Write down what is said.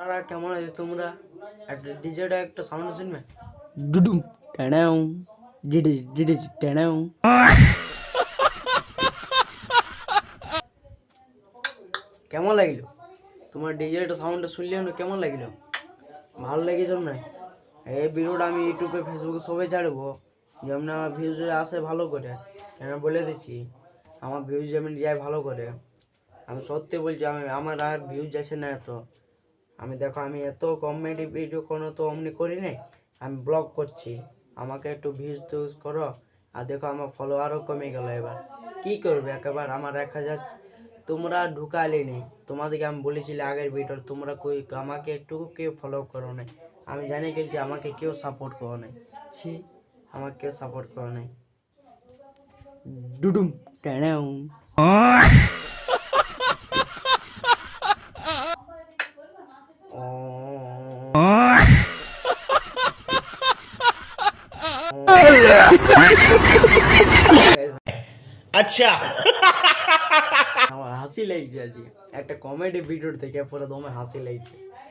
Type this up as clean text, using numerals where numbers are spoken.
তারা কেমন আছে তোমরা? একটা ডিজেটা একটা সাউন্ড শুনবে, ডুডুম টেনাও, ডিডি ডিডি টেনাও। কেমন লাগলো তোমার ডিজেটা সাউন্ডটা শুনলে না? কেমন লাগলো? ভালো লেগেছে না? এই ভিডিওটা আমি ইউটিউবে ফেসবুকে সবাই ছাড়বো, যেমন আমার ভিউজ আসে ভালো করে। কেন বলে দিচ্ছি, আমার ভিউজ যেমন যায় ভালো করে। আমি সত্যি বলছি, আমার আর ভিউজ যাচ্ছে না এত। আমি দেখো, আমি এত কমেডি ভিডিও কোনো তো অমনি করি নাই, আমি ব্লগ করছি। আমাকে একটু ভিউজ টিউজ করো। আর দেখো আমার ফলোয়ারও কমে গেল এবার। কি করবে, একেবারে আমার 1,000 তোমরা ঢুকালে নেই। তোমাদেরকে আমি বলেছিলাম আগের ভিডিও, তোমরা কই আমাকে একটু কেউ ফলো করো নাই। আমি জানি গেছি আমাকে কেউ সাপোর্ট করো নাই। ছি, আমাকে কেউ সাপোর্ট করো নাই। ডুডুম টেনাও। अच्छा। আমার হাসি লাগছে আজকে, একটা কমেডি ভিডিও থেকে পরে তোমার হাসি লাগছে।